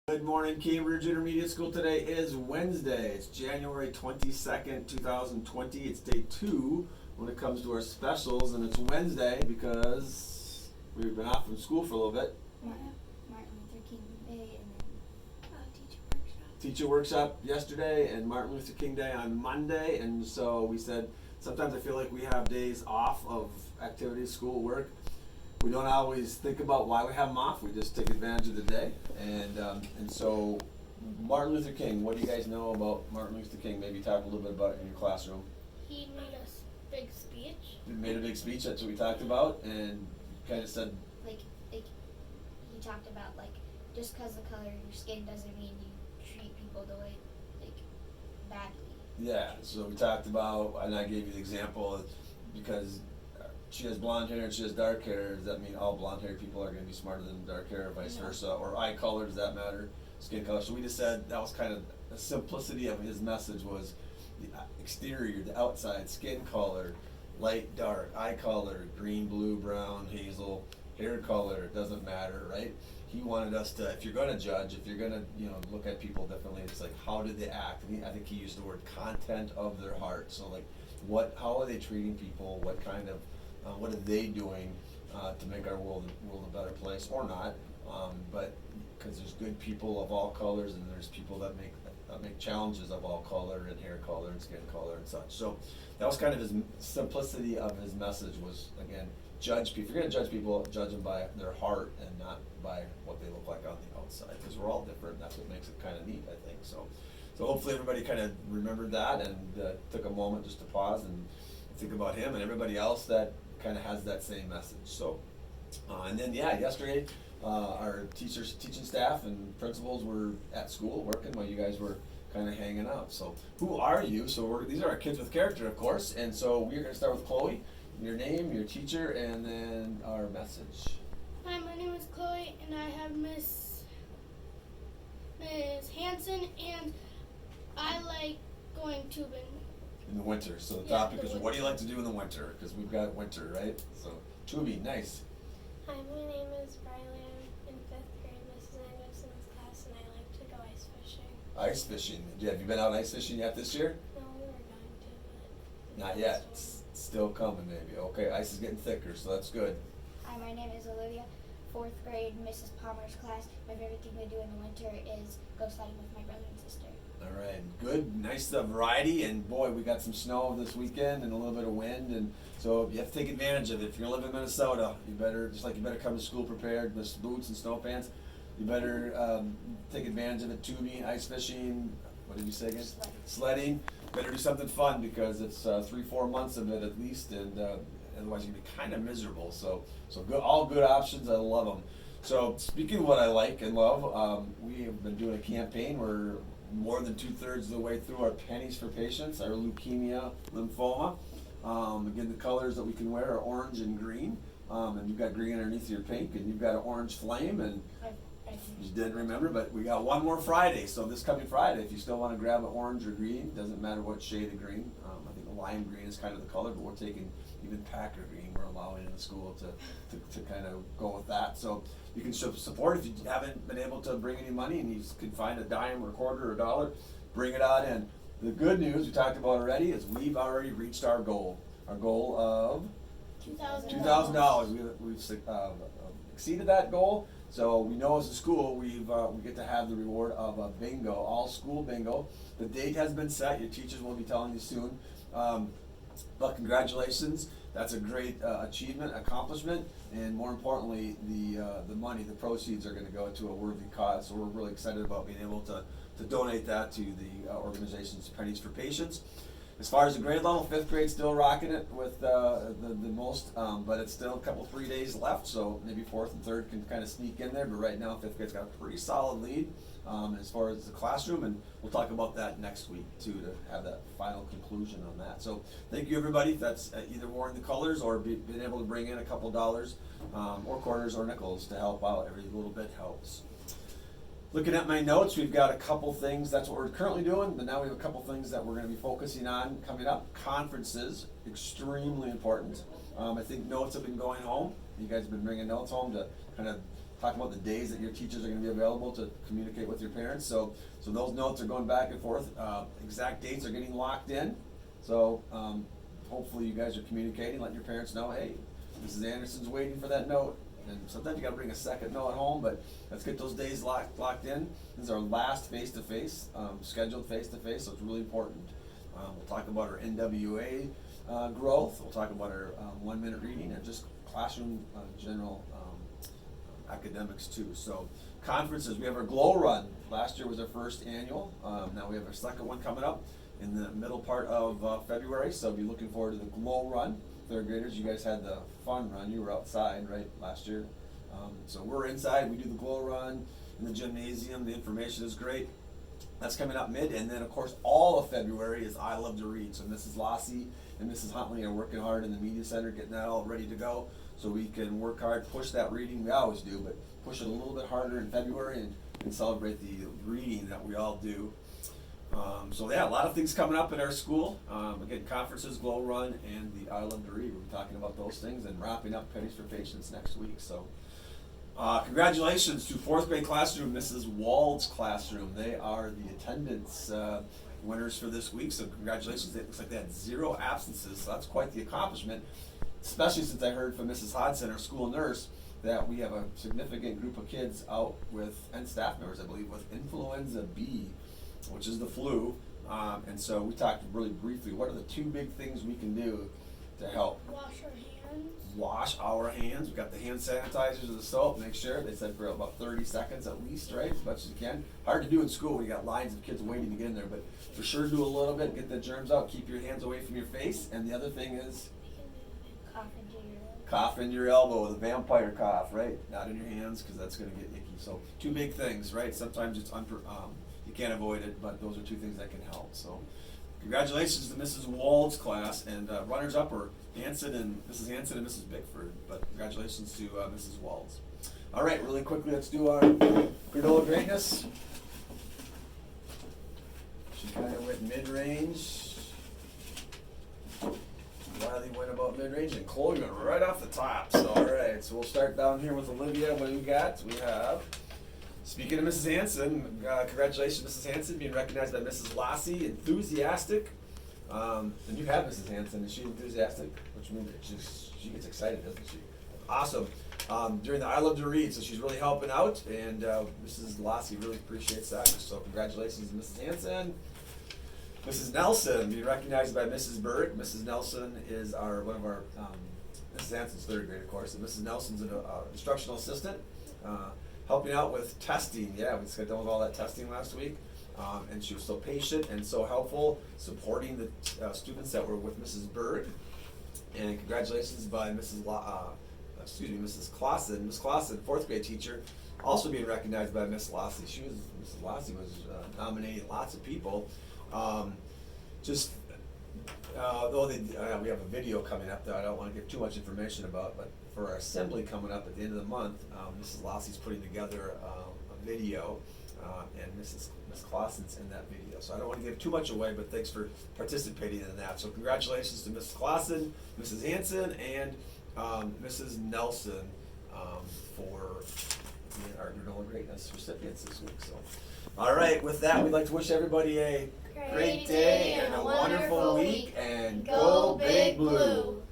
Good morning, Cambridge Intermediate School. Today is Wednesday. It's January 22nd, 2020. It's day 2 when it comes to our specials, and it's Wednesday because we've been off from school for a little bit. Martin Luther King Day and then teacher workshop. Teacher workshop yesterday and Martin Luther King Day on Monday, and so we said sometimes I feel like we have days off of activities, school, work. We don't always think about why we have them off. We just take advantage of the day. And so Martin Luther King, what do you guys know about Martin Luther King? Maybe talk a little bit about it in your classroom. He made a big speech. He made a big speech, that's what we talked about, and kind of said... Like he talked about, just because the color of your skin doesn't mean you treat people the way, badly. Yeah, so we talked about, and I gave you the example, because she has blonde hair and she has dark hair. Does that mean all blonde haired people are going to be smarter than dark hair, or vice versa? Or eye color, does that matter? Skin color. So we just said that was kind of the simplicity of his message was the exterior, the outside, skin color, light, dark, eye color, green, blue, brown, hazel, hair color, it doesn't matter, right? He wanted us to, if you're going to judge, if you're going to, look at people differently, it's like, how did they act? And I think he used the word content of their heart. So how are they treating people? What kind of what are they doing to make our world a better place, or not? But because there's good people of all colors, and there's people that make challenges of all color and hair color and skin color and such. So that was kind of his simplicity of his message was, again, judge people. If you're going to judge people, judge them by their heart and not by what they look like on the outside, because we're all different. And that's what makes it kind of neat, I think. So hopefully everybody kind of remembered that and took a moment just to pause and think about him and everybody else that kind of has that same message. So, and then yesterday, our teaching staff and principals were at school working while you guys were kind of hanging out. So, who are you? So these are our kids with character, of course. And so we're going to start with Chloe. Your name, your teacher, and then our message. Hi, my name is Chloe, and I have Miss Hanson, and I like going tubing. In the winter. So the topic is, what do you like to do in the winter? Because we've got winter, right? So, tubing, nice. Hi, my name is Riley. I'm in 5th grade, Mrs. Anderson's class, and I like to go ice fishing. Ice fishing. Have you been out ice fishing yet this year? No, we were going to, but... Not yet. Still coming, maybe. Okay, ice is getting thicker, so that's good. Hi, my name is Olivia, 4th grade, Mrs. Palmer's class. My favorite thing to do in the winter is go sledding with my brother and sister. All right, good, nice variety, and boy, we got some snow this weekend and a little bit of wind, and so you have to take advantage of it. If you're gonna live in Minnesota, you better come to school prepared with boots and snow pants. You better take advantage of it. Tubing, ice fishing, what did you say again? Sledding. Better do something fun because it's 3-4 months of it at least, and otherwise you're gonna be kind of miserable. So good, all good options. I love them. So speaking of what I like and love, we have been doing a campaign. We're more than 2/3 of the way through our pennies for patients, our leukemia, lymphoma. Again, the colors that we can wear are orange and green, and you've got green underneath your pink, and you've got an orange flame, and you didn't remember, but we got one more Friday. So this coming Friday, if you still want to grab an orange or green, doesn't matter what shade of green. I think lime green is kind of the color, but we're taking even Packer green. We're allowing in the school to kind of go with that. So you can show support if you haven't been able to bring any money and you can find a dime or a quarter or a dollar, bring it on in. The good news we talked about already is we've already reached our goal. Our goal of $2,000. We've exceeded that goal. So we know as a school we get to have the reward of a bingo, all school bingo. The date has been set. Your teachers will be telling you soon. But congratulations. That's a great achievement, accomplishment, and more importantly, the money, the proceeds are going to go to a worthy cause. So we're really excited about being able to donate that to the organization's Pennies for Patients. As far as the grade level, 5th grade still rocking it with the most, but it's still 3 days left, so maybe 4th and 3rd can kind of sneak in there, but right now 5th grade's got a pretty solid lead as far as the classroom, and we'll talk about that next week too to have that final conclusion on that. So thank you everybody that's either worn the colors or been able to bring in a couple dollars or quarters or nickels to help out. Every little bit helps. Looking at my notes, we've got a couple things. That's what we're currently doing, but now we have a couple things that we're going to be focusing on coming up. Conferences, extremely important. I think notes have been going home. You guys have been bringing notes home to kind of talking about the days that your teachers are going to be available to communicate with your parents. So those notes are going back and forth. Exact dates are getting locked in. So hopefully you guys are communicating, letting your parents know, hey, Mrs. Anderson's waiting for that note. And sometimes you got to bring a second note home, but let's get those days locked in. This is our last face-to-face, scheduled face-to-face, so it's really important. We'll talk about our NWA growth. We'll talk about our 1-minute reading and just classroom general academics too. So conferences, we have our Glow Run. Last year was our first annual. Now we have our second one coming up in the middle part of February. So be looking forward to the Glow Run. Third graders, you guys had the fun run. You were outside, right, last year. So we're inside. We do the Glow Run in the gymnasium. The information is great. That's coming up mid, and then of course all of February is I Love to Read. So Mrs. Lassie and Mrs. Huntley are working hard in the media center, getting that all ready to go, so we can work hard, push that reading. We always do, but push it a little bit harder in February and celebrate the reading that we all do. So yeah, a lot of things coming up in our school. Again, conferences, Glow Run, and the I Love to Read. We'll be talking about those things and wrapping up Pennies for Patience next week. So congratulations to 4th grade classroom, Mrs. Wald's classroom. They are the attendance winners for this week, so congratulations. It looks like they had 0 absences, so that's quite the accomplishment, especially since I heard from Mrs. Hodson, our school nurse, that we have a significant group of kids out with, and staff members, I believe, with influenza B, which is the flu. And so we talked really briefly, what are the 2 big things we can do to help? Wash our hands. Wash our hands. We got the hand sanitizers and the soap. Make sure, they said for about 30 seconds at least, right? As much as you can. Hard to do in school when you got lines of kids waiting to get in there, but for sure do a little bit, get the germs out, keep your hands away from your face. And the other thing is Cough into your elbow. cough in your elbow, the vampire cough, right? Not in your hands, because that's going to get icky. So 2 big things, right? Sometimes it's you can't avoid it, but those are 2 things that can help. So congratulations to Mrs. Wald's class, and runners-up are Mrs. Hanson and Mrs. Bickford, but congratulations to Mrs. Wald's. All right, really quickly, let's do our granola greatness. She kind of went mid-range. Riley went about mid-range, and Chloe went right off the top. So, all right, so we'll start down here with Olivia. What do we got? We have, speaking of Mrs. Hanson, congratulations, Mrs. Hanson, being recognized by Mrs. Lassie. Enthusiastic. And you have Mrs. Hanson. Is she enthusiastic? Which means she gets excited, doesn't she? Awesome. During the I Love to Read, so she's really helping out, and Mrs. Lassie really appreciates that. So congratulations to Mrs. Hanson. Mrs. Nelson, being recognized by Mrs. Berg. Mrs. Nelson is one of our, Mrs. Hanson's 3rd grade, of course, and Mrs. Nelson's an instructional assistant, helping out with testing. Yeah, we just got done with all that testing last week. And she was so patient and so helpful, supporting the students that were with Mrs. Berg. And congratulations by Mrs. Clausen. Miss Clausen, 4th grade teacher, also being recognized by Miss Lassie. Mrs. Lassie was nominating lots of people. Though we have a video coming up that I don't want to give too much information about, but for our assembly coming up at the end of the month, Mrs. Lassie's putting together a video, and Miss Clausen's in that video. So I don't want to give too much away, but thanks for participating in that. So congratulations to Mrs. Clausen, Mrs. Hanson, and Mrs. Nelson for being our granola greatness recipients this week. So, all right, with that, we'd like to wish everybody a great day and a wonderful week, and go Big Blue.